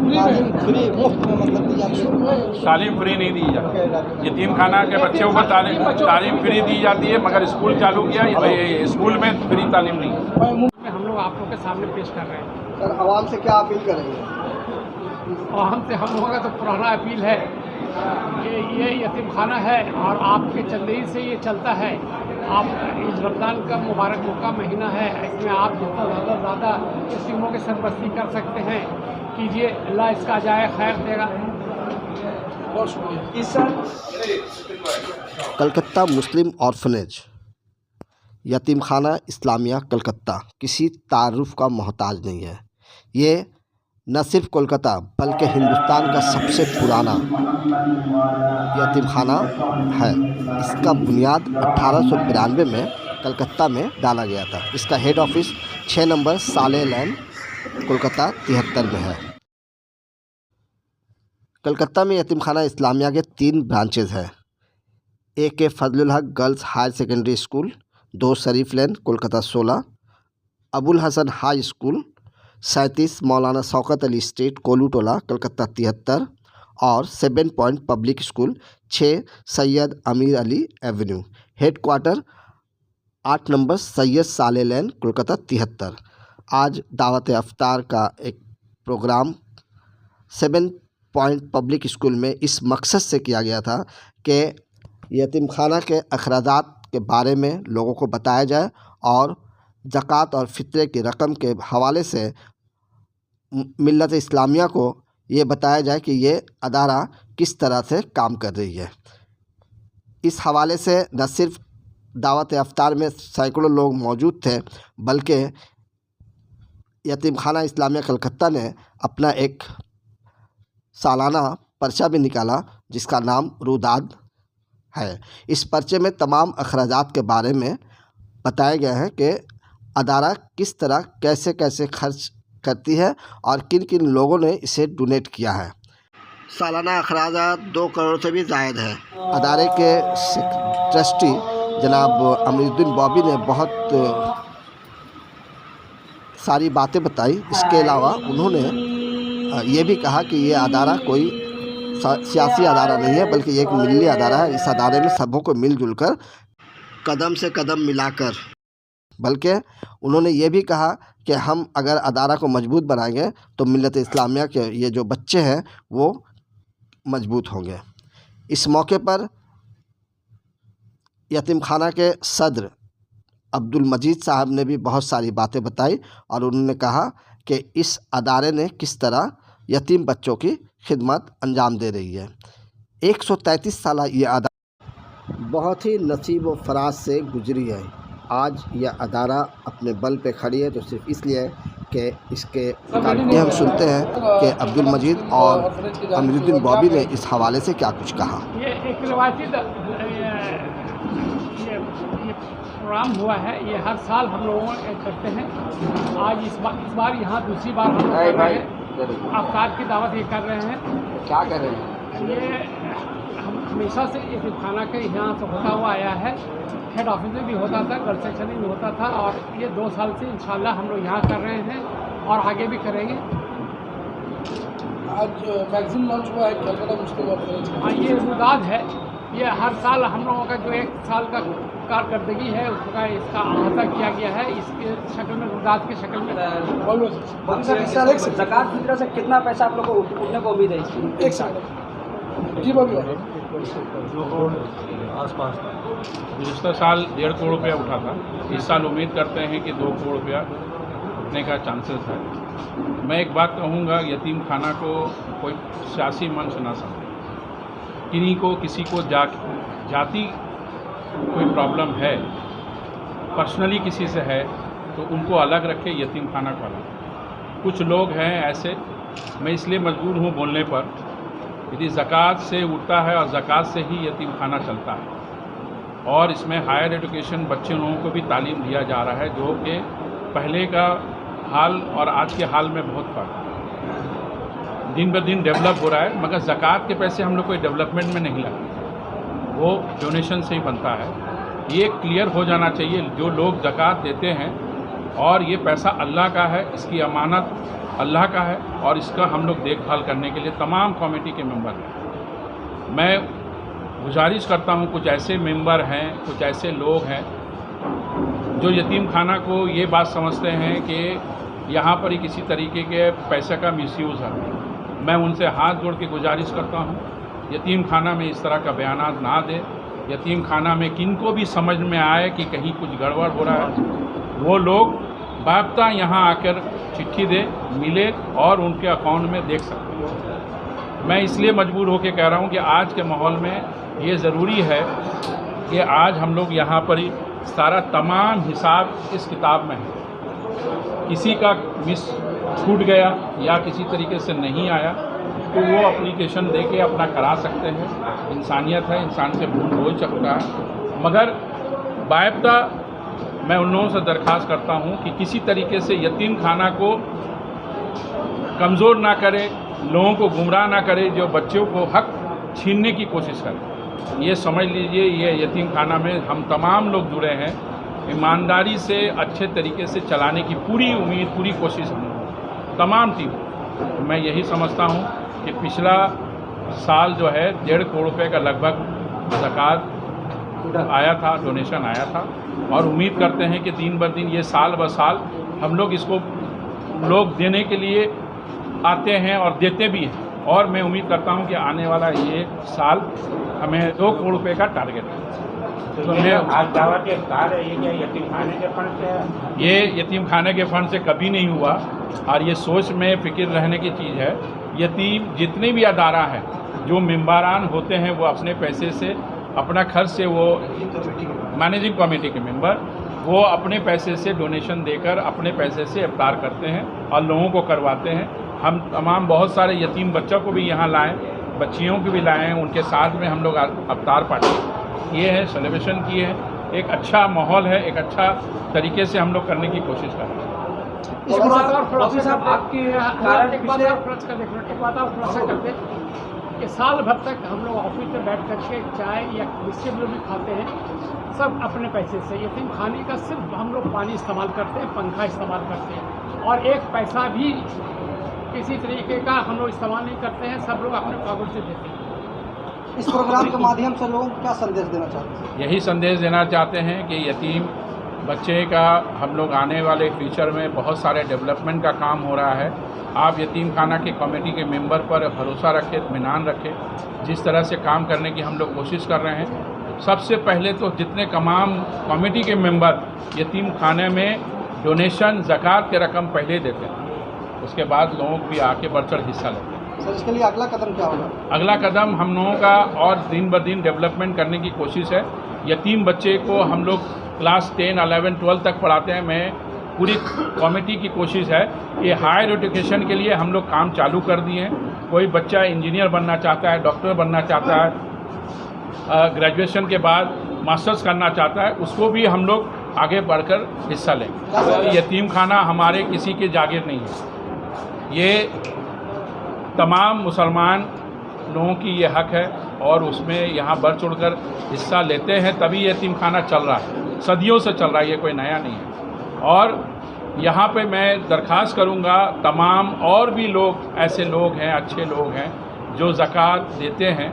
Free मुफ्त में मतलब दी जाती है? तालीम फ्री नहीं दी जाती। यतीम खाना के बच्चों को तालीम फ्री दी जाती है, मगर स्कूल चालू किया, स्कूल में फ्री तालीम नहीं है। हम लोग आप लोग के सामने पेश कर रहे हैं। सर, आवाम से क्या अपील करेंगे? आवाम से हम लोगों का तो पुराना अपील है कि ये यतीम खाना है और आपके चंदेई से ये चलता है। आप इस रमज़ान का मुबारक मौका महीना है, इसमें आप जितना ज़्यादा से ज़्यादा यतीमों की सरपरस्ती कर सकते हैं कीजिए, अल्लाह इसका जाए खैर देगा। बहुत शुक्रिया। कलकत्ता मुस्लिम ऑर्फनेज यतीम खाना इस्लामिया कलकत्ता किसी तारुफ का मोहताज नहीं है। ये न सिर्फ कोलकाता बल्कि हिंदुस्तान का सबसे पुराना यतीम खाना है। इसका बुनियाद 1892 में कलकत्ता में डाला गया था। इसका हेड ऑफिस 6 नंबर साले लैन कोलकाता 73 में है। कलकत्ता में यतीम खाना इस्लामिया के 3 ब्रांचेज हैं। एक के फजलुल हक गर्ल्स हायर सेकेंडरी स्कूल, 2 शरीफ लैन कोलकाता 16, अबुल हसन हाई स्कूल 37 मौलाना शौकत अली स्ट्रीट कोलू टोला कलकत्ता 73 और 7 पॉइंट पब्लिक स्कूल 6 सैयद अमीर Ali Avenue. Head quarter 8 number Syed साले लैन कोलकाता 73। आज दावत अफ्तार का एक प्रोग्राम 7 पॉइंट पब्लिक स्कूल में इस मकसद से किया गया था कि यतीम खाना के अखराजात के बारे में लोगों को बताया जाए और ज़कात और फित्रे की रकम के हवाले से मिल्लत इस्लामिया को ये बताया जाए कि ये अदारा किस तरह से काम कर रही है। इस हवाले से न सिर्फ दावत अफ्तार में सैकड़ों लोग मौजूद थे, बल्कि यतीम खाना इस्लामिया कलकत्ता ने अपना एक सालाना पर्चा भी निकाला जिसका नाम रुदाद है। इस पर्चे में तमाम अखराजात के बारे में बताया गया है कि अदारा किस तरह कैसे कैसे खर्च करती है और किन किन लोगों ने इसे डोनेट किया है। सालाना अखराजात 2 करोड़ से भी ज़ायद है। अदारे के ट्रस्टी जनाब अमीरुद्दीन बॉबी ने बहुत सारी बातें बताई। इसके अलावा उन्होंने ये भी कहा कि ये अदारा कोई सियासी अदारा नहीं है, बल्कि एक मिली अदारा है। इस अदारे में सबों को मिलजुल कर कदम से कदम मिलाकर, बल्कि उन्होंने ये भी कहा कि हम अगर अदारा को मजबूत बनाएंगे तो मिल्लत इस्लामिया के ये जो बच्चे हैं वो मजबूत होंगे। इस मौके पर यतीम खाना के सदर अब्दुल मजीद साहब ने भी बहुत सारी बातें बताई और उन्होंने कहा कि इस अदारे ने किस तरह यतीम बच्चों की खिदमत अंजाम दे रही है। 133 साल ये अदारा बहुत ही नसीब व फराज से गुजरी है। आज यह अदारा अपने बल पे खड़ी है तो सिर्फ इसलिए कि इसके ये हम सुनते हैं कि अब्दुल मजीद और अमीरुद्दीन बॉबी ने इस हवाले से क्या कुछ कहा। ये एक रिवायती प्रोग्राम हुआ है, ये हर साल हम लोग करते हैं। आज इस बार यहाँ दूसरी बार हम लोग कर रहे हैं। अफ्तार की दावत ये कर रहे हैं। क्या कर रहे हैं? ये हम हमेशा से यतीम खाना के यहाँ से होता हुआ आया है। हेड ऑफिस में भी होता था, गर्ल्स सेक्शन में भी होता था और ये 2 साल से इंशाल्लाह हम लोग यहाँ कर रहे हैं और आगे भी करेंगे। आज मैगजीन लॉन्च हुआ है कलकत्ता मुस्लिम ऑर्फनेज का। हाँ, ये रुदाद है। ये हर साल हम लोगों का जो 1 साल का कारकर्दगी है उसका इसका अहाता किया गया है, इसके शक्ल में रुदाद की शक्ल में। ज़कात फित्र से कितना पैसा आप लोग को उठने को उम्मीद है इसकी? 1 साल जी बॉबी आसपास पिछले साल 1.5 करोड़ रुपया उठा था। इस साल उम्मीद करते हैं कि 2 करोड़ रुपया उठने का चांसेस है। मैं एक बात कहूँगा, यतीम खाना को कोई सियासी मंच ना समझे। किन्हीं को किसी को जाति कोई प्रॉब्लम है, पर्सनली किसी से है तो उनको अलग रखे, यतीम खाना को अलग। कुछ लोग हैं ऐसे, मैं इसलिए मजबूर हूँ बोलने पर, यदि ज़कात से उठता है और ज़कात से ही यतीम खाना चलता है और इसमें हायर एजुकेशन बच्चे लोगों को भी तालीम दिया जा रहा है, जो कि पहले का हाल और आज के हाल में बहुत फ़र्क है। दिन ब दिन डेवलप हो रहा है, मगर ज़कात के पैसे हम लोग कोई डेवलपमेंट में नहीं लगते, वो डोनेशन से ही बनता है। ये क्लियर हो जाना चाहिए। जो लोग ज़कात देते हैं और ये पैसा अल्लाह का है, इसकी अमानत अल्लाह का है और इसका हम लोग देखभाल करने के लिए तमाम कमेटी के मेंबर हैं। मैं गुजारिश करता हूँ, कुछ ऐसे मेंबर हैं, कुछ ऐसे लोग हैं जो यतीम खाना को ये बात समझते हैं कि यहाँ पर ही किसी तरीके के पैसे का मिसयूज़ है। मैं उनसे हाथ जोड़ के गुजारिश करता हूँ, यतीम खाना में इस तरह का बयानात ना दे। यतीम खाना में किनको भी समझ में आए कि कहीं कुछ गड़बड़ हो रहा है, वो लोग बाकायदा यहाँ आकर चिट्ठी दे, मिले और उनके अकाउंट में देख सकते हैं। मैं इसलिए मजबूर होकर कह रहा हूँ कि आज के माहौल में ये ज़रूरी है कि आज हम लोग यहाँ पर ही सारा तमाम हिसाब इस किताब में है। किसी का मिस छूट गया या किसी तरीके से नहीं आया तो वो एप्लीकेशन दे के अपना करा सकते हैं। इंसानियत है, इंसान से भूल हो सकता है, मगर बाकायदा मैं उन लोगों से दरख्वास्त करता हूँ कि किसी तरीके से यतीम खाना को कमज़ोर ना करे, लोगों को गुमराह ना करे, जो बच्चों को हक छीनने की कोशिश करे। ये समझ लीजिए, ये यतीम खाना में हम तमाम लोग जुड़े हैं। ईमानदारी से अच्छे तरीके से चलाने की पूरी उम्मीद, पूरी कोशिश हम तमाम टीम। मैं यही समझता हूँ कि पिछला साल जो है 1.5 करोड़ रुपए का लगभग ज़कात आया था, डोनेशन आया था और उम्मीद करते हैं कि दिन ब दिन ये साल ब साल हम लोग इसको लोग देने के लिए आते हैं और देते भी हैं। और मैं उम्मीद करता हूं कि आने वाला ये साल हमें 2 करोड़ रुपए का टारगेट है। तो मैं आज दावत इफ्तार है, ये क्या यतीम खाने के फंड से है? ये यतीम खाने के फंड से कभी नहीं हुआ और ये सोच में फ़िक्र रहने की चीज़ है। यतीम जितने भी अदारा हैं, जो मेम्बरान होते हैं, वो अपने पैसे से, अपना खर्च से, वो मैनेजिंग कमेटी के मेंबर वो अपने पैसे से डोनेशन देकर अपने पैसे से इफ्तार करते हैं और लोगों को करवाते हैं। हम तमाम बहुत सारे यतीम बच्चों को भी यहाँ लाएं, बच्चियों को भी लाएं, उनके साथ में हम लोग इफ्तार पार्टी किए हैं, सेलिब्रेशन किए हैं। एक अच्छा माहौल है, एक अच्छा तरीके से हम लोग करने की कोशिश कर रहे हैं। इस बात और खुलासा साहब आपकी कारण एक बात और खुलासा देखना, एक बात और खुलासा करते कि साल भर तक हम लोग ऑफिस में बैठ करके चाय या बिस्किट भी खाते हैं, सब अपने पैसे से। यतीम खाने का सिर्फ हम लोग पानी इस्तेमाल करते हैं, पंखा इस्तेमाल करते हैं और एक पैसा भी किसी तरीके का हम लोग इस्तेमाल नहीं करते हैं, सब लोग अपने कागज से देते हैं। इस प्रोग्राम के माध्यम से लोगों को क्या संदेश देना चाहते हैं? यही संदेश देना चाहते हैं कि यतीम बच्चे का हम लोग आने वाले फ्यूचर में बहुत सारे डेवलपमेंट का काम हो रहा है। आप यतीम खाना के कमेटी के मेंबर पर भरोसा रखें, इत्मीनान रखें। जिस तरह से काम करने की हम लोग कोशिश कर रहे हैं, सबसे पहले तो जितने तमाम कमेटी के मेंबर यतीम खाने में डोनेशन ज़कात के रकम पहले देते हैं, उसके बाद लोगों भी आके बढ़ चढ़ हिस्सा लेते हैं। सर, इसके लिए अगला कदम क्या होगा? अगला कदम हम लोगों का और दिन ब दिन डेवलपमेंट करने की कोशिश है। यतीम बच्चे को हम लोग क्लास 10, 11, 12 तक पढ़ाते हैं। मैं पूरी कमेटी की कोशिश है कि हायर एजुकेशन के लिए हम लोग काम चालू कर दिए हैं। कोई बच्चा इंजीनियर बनना चाहता है, डॉक्टर बनना चाहता है, ग्रेजुएशन के बाद मास्टर्स करना चाहता है, उसको भी हम लोग आगे बढ़कर हिस्सा लेंगे। यतीम खाना हमारे किसी के जागीर नहीं है, ये तमाम मुसलमान लोगों की ये हक है और उसमें यहाँ बढ़ चढ़कर हिस्सा लेते हैं, तभी यतीम खाना चल रहा है, सदियों से चल रहा है, ये कोई नया नहीं है। और यहाँ पे मैं दरख्वास्त करूँगा तमाम और भी लोग, ऐसे लोग हैं, अच्छे लोग हैं जो ज़कात देते हैं,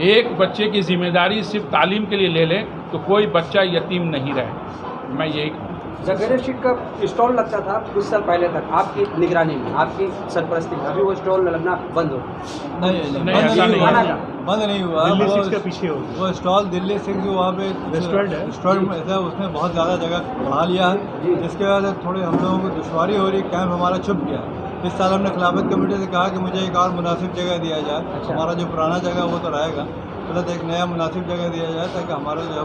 एक बच्चे की ज़िम्मेदारी सिर्फ तालीम के लिए ले लें तो कोई बच्चा यतीम नहीं रहे। मैं यही जगह शीट का स्टॉल लगता था कुछ साल पहले तक आपकी निगरानी में, आपकी सरपरस्ती में, अभी वो स्टॉल लगना बंद हो गया। नहीं, ऐसा नहीं है। बंद नहीं हुआ। दिल्ली सिक्स के पीछे हो वो स्टॉल दिल्ली सिक्स जो वहाँ पे रेस्टोरेंट है, रेस्टोरेंट में था, उसने बहुत ज़्यादा जगह बढ़ा लिया है, जिसके वजह से थोड़ी हम लोगों को दुश्वारी हो रही। कैंप हमारा छुप गया। इस साल हमने खिलाफत कमेटी से कहा कि मुझे एक और मुनासिब जगह दिया जाए। हमारा जो पुराना जगह वो तो रहेगा, प्लस एक नया मुनासिब जगह दिया जाए ताकि हमारा जो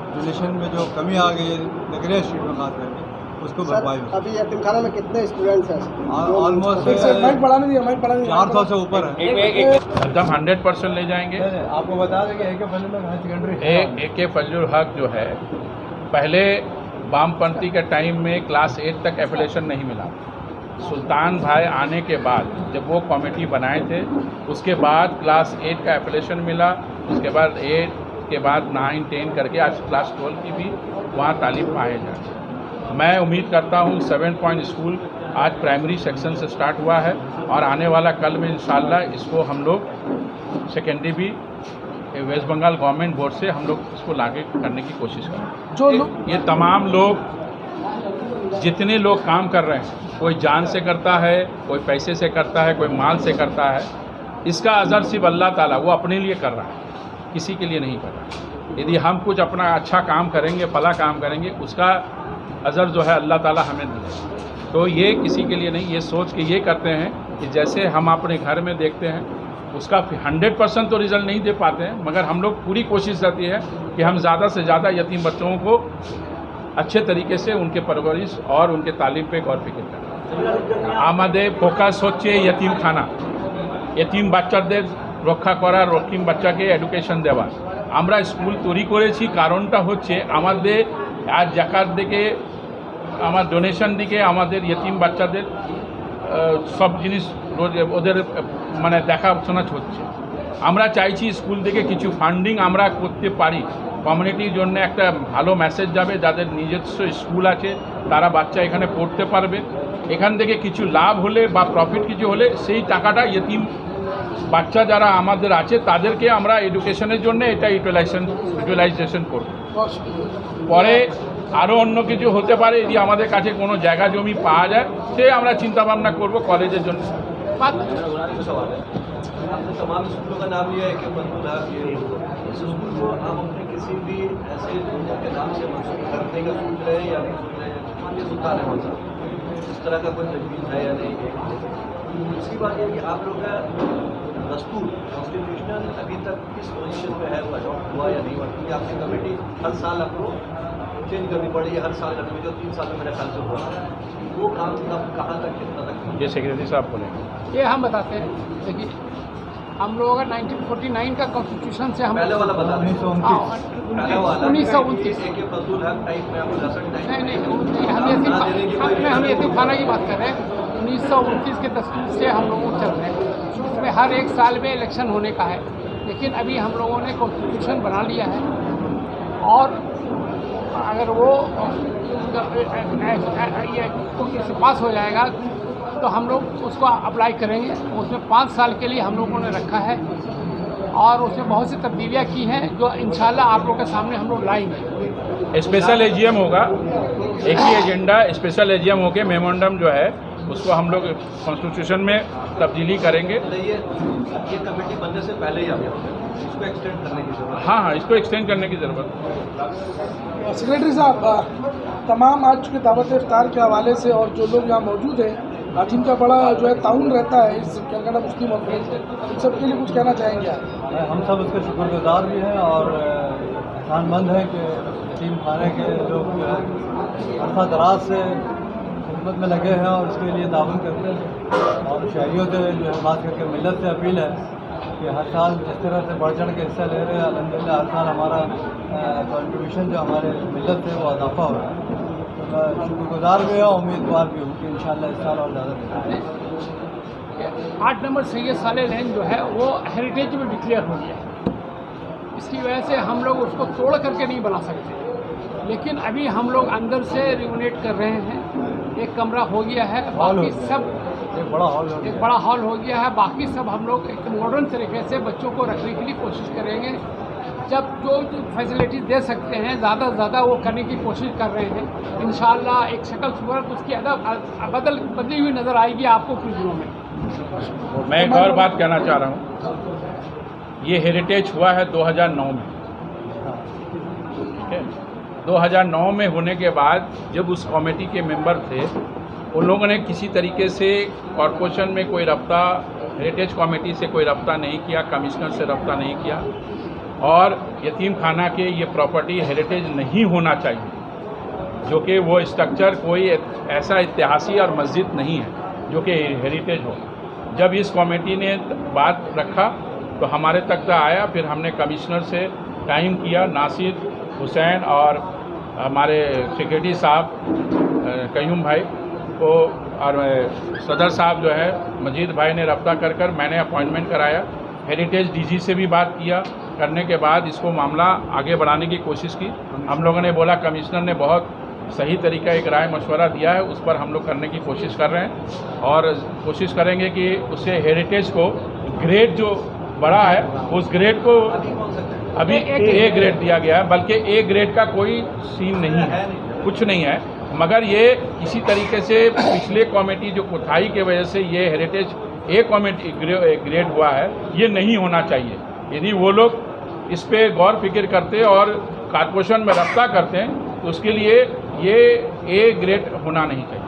डोनेशन में जो कमी आ गई है नगरिया स्ट्रीट में खास करके उसको भरपाई हो। अभी यतीम खाना में कितने स्टूडेंट्स हैं? ऑलमोस्ट माइक बढ़ाने दिया, माइक बढ़ाने दिया। 400 से ऊपर है। एकदम 100% ले जाएंगे। आपको बता दें कि AK फजलुल हक हायर सेकेंडरी AK फजलुल हक जो है, पहले वामपंथी के टाइम में क्लास 8 तक एफिलेशन नहीं मिला। सुल्तान भाई आने के बाद जब वो कमेटी बनाए थे, उसके बाद क्लास 8 का एफिलेशन मिला, उसके बाद 8 के बाद 9, 10 करके आज क्लास 12 की भी वहाँ तालीम पाए जाए। मैं उम्मीद करता हूँ 7 पॉइंट स्कूल आज प्राइमरी सेक्शन से स्टार्ट हुआ है और आने वाला कल में इंशाल्लाह इसको हम लोग सेकेंडरी भी वेस्ट बंगाल गवर्नमेंट बोर्ड से हम लोग इसको लागू करने की कोशिश करें। जो ये तमाम लोग जितने लोग काम कर रहे हैं, कोई जान से करता है, कोई पैसे से करता है, कोई माल से करता है, इसका अजर सिर्फ अल्लाह ताला वो अपने लिए कर रहा है, किसी के लिए नहीं कर रहा। यदि हम कुछ अपना अच्छा काम करेंगे, भला काम करेंगे, उसका अजर जो है अल्लाह ताला हमें देगा। तो ये किसी के लिए नहीं, ये सोच के ये करते हैं कि जैसे हम अपने घर में देखते हैं उसका 100% तो रिज़ल्ट नहीं दे पाते हैं, मगर हम लोग पूरी कोशिश रहती है कि हम ज़्यादा से ज़्यादा यतीम बच्चों को अच्छे तरीके से उनके परवरिश और उनके तालीम पे गौर फिक्र करें। आमादे फोकास होच्छे यतीम खाना, यतीम বাচ্চাদের রক্ষা করা, রকিম বাচ্চাকে এডুকেশন দেওয়া। আমরা স্কুল তৈরি করেছি, কারণটা হচ্ছে আমাদের আজ জাকাত দিকে, আমার ডোনেশন দিকে আমাদের ইয়তিম বাচ্চাদের সব জিনিস রোজ ওদের মানে দেখাশোনা হচ্ছে। আমরা চাইছি স্কুল থেকে কিছু ফান্ডিং আমরা করতে পারি, কমিউনিটির জন্য একটা ভালো মেসেজ যাবে, যাদের নিজস্ব স্কুল আছে তারা বাচ্চা এখানে পড়তে পারবে। এখান থেকে কিছু লাভ হলে বা প্রফিট কিছু হলে সেই টাকাটা ইয়তিম বাচ্চা যারা আমাদের আছে তাদেরকে আমরা এডুকেশনের জন্য এটা ইউটিলাইজেশন করব। পরে আরও অন্য কিছু হতে পারে, যদি আমাদের কাছে কোনো জায়গা জমি পাওয়া যায় সে আমরা চিন্তাভাবনা করব কলেজের জন্য। आपने तमाम स्कूलों का नाम लिया है कि इस स्कूल को आप अपने किसी भी ऐसे लोगों के नाम से मंसूब करने का सोच रहे हैं या नहीं सोच रहे हैं? ये सुल्तान अहमद साहब, इस तरह का कोई तजवीज़ है या नहीं? दूसरी बात यह कि आप लोग का दस्तूर कॉन्स्टिट्यूशनल अभी तक किस पोजीशन पे है, वो अडॉप्ट हुआ या नहीं हुआ? क्योंकि आपकी कमेटी हर साल आपको चेंज करनी पड़ी है, हर साल करनी पड़ी, जो 3 साल में मेरे ख्याल से हुआ, वो काम कहाँ तक कितना तक? ये सेक्रेटरी साहब बोलेंगे। ये हम बताते हैं, देखिए हम लोगों का 1949 का कॉन्स्टिट्यूशन से हम पहले वाला बता दें। 1929 हम यतीम खाना की बात कर रहे हैं। 1929 के दस्तूर से हम लोग चल रहे हैं, इसमें हर एक साल में इलेक्शन होने का है, लेकिन अभी हम लोगों ने कॉन्स्टिट्यूशन बना लिया है और अगर वो पास हो जाएगा तो हम लोग उसको अप्लाई करेंगे। उसमें 5 साल के लिए हम लोगों ने रखा है और उसमें बहुत सी तब्दीलियाँ की हैं जो इंशाल्लाह आप लोगों के सामने हम लोग लाएंगे। स्पेशल एजीएम होगा, एक ही एजेंडा, स्पेशल एजीएम होके मेमोरेंडम जो है उसको हम लोग कॉन्स्टिट्यूशन में तब्दीली करेंगे। ये कमेटी बनने से पहले ही आ गया, इसको एक्सटेंड करने की जरूरत? हाँ, इसको एक्सटेंड करने की ज़रूरत। सेक्रेटरी साहब, तमाम आज के दावत इफ्तार के हवाले से और जो लोग यहाँ मौजूद हैं जिनका बड़ा जो है ताउन रहता है इस कलकत्ता मुस्लिम कॉन्फ्रेंस में, इन सबके लिए कुछ कहना चाहेंगे आप? हम सब उसके शुक्रगुजार भी हैं और एहसानमंद हैं कि यतीम खाने के लोग जो है अरसा दराज से खिदमत में लगे हैं और उसके लिए ताउन करते हैं। और शहरियों से जो है खास करके मिलत से अपील है कि हर साल जिस तरह से बढ़ चढ़ के हिस्सा ले रहे हैं, अल्हम्दुलिल्लाह हर साल हमारा कंट्रीब्यूशन जो हमारे मिलत से वो इजाफा हो रहा है। तो मैं शुक्रगुजार भी हूँ, उम्मीदवार भी हूँ कि इंशाअल्लाह इस साल और ज़्यादा बेहतर। 8 नंबर सैयद साले लैन जो है वो हेरिटेज में डिक्लेयर हो गया है, इसकी वजह से हम लोग उसको तोड़ करके नहीं बना सकते, लेकिन अभी हम लोग अंदर से रिनोवेट कर रहे हैं। एक कमरा हो गया है, बाकी सब एक बड़ा हॉल हो गया है, बाकी सब हम लोग एक मॉडर्न तरीके से बच्चों को रखने के लिए कोशिश करेंगे। जब जो फैसिलिटीज़ दे सकते हैं ज़्यादा से ज़्यादा वो करने की कोशिश कर रहे हैं। इंशाअल्लाह एक शक्ल सूरत उसकी बदली हुई नज़र आएगी आपको कुछ दिनों में। मैं एक और बात कहना चाह रहा हूँ, ये हेरिटेज हुआ है 2009 में, ठीक है। 2009 में होने के बाद जब उस कमेटी के मेंबर थे, उन लोगों ने किसी तरीके से कॉरपोरेशन में कोई रब्ता, हेरिटेज कमेटी से कोई रब्ता नहीं किया, कमिश्नर से रब्ता नहीं किया, और यतीम खाना के ये प्रॉपर्टी हेरिटेज नहीं होना चाहिए, जो कि वो स्ट्रक्चर कोई ऐसा इतिहासी और मस्जिद नहीं है जो कि हेरिटेज हो। जब इस कमेटी ने बात रखा तो हमारे तक तो आया, फिर हमने कमिश्नर से टाइम किया, नासिर हुसैन और हमारे सेक्रेटरी साहब कयूम भाई को और सदर साहब जो है मजीद भाई ने रब्ता कर मैंने अपॉइंटमेंट कराया। हेरिटेज डीजी से भी बात किया, करने के बाद इसको मामला आगे बढ़ाने की कोशिश की। हम लोगों ने बोला, कमिश्नर ने बहुत सही तरीका एक राय मशवरा दिया है, उस पर हम लोग करने की कोशिश कर रहे हैं और कोशिश करेंगे कि उससे हेरिटेज को ग्रेड जो बड़ा है उस ग्रेड को अभी ए ग्रेड दिया गया है, बल्कि ए ग्रेड का कोई सीन नहीं है, कुछ नहीं है, मगर ये इसी तरीके से पिछले कमेटी जो कोताही की वजह से ये हेरिटेज ए कमेटी ग्रेड हुआ है, ये नहीं होना चाहिए। यदि वो लोग इस पे गौर फिक्र करते और कॉर्पोरेशन में रफ्ता करते हैं तो उसके लिए ये ए ग्रेड होना नहीं चाहिए।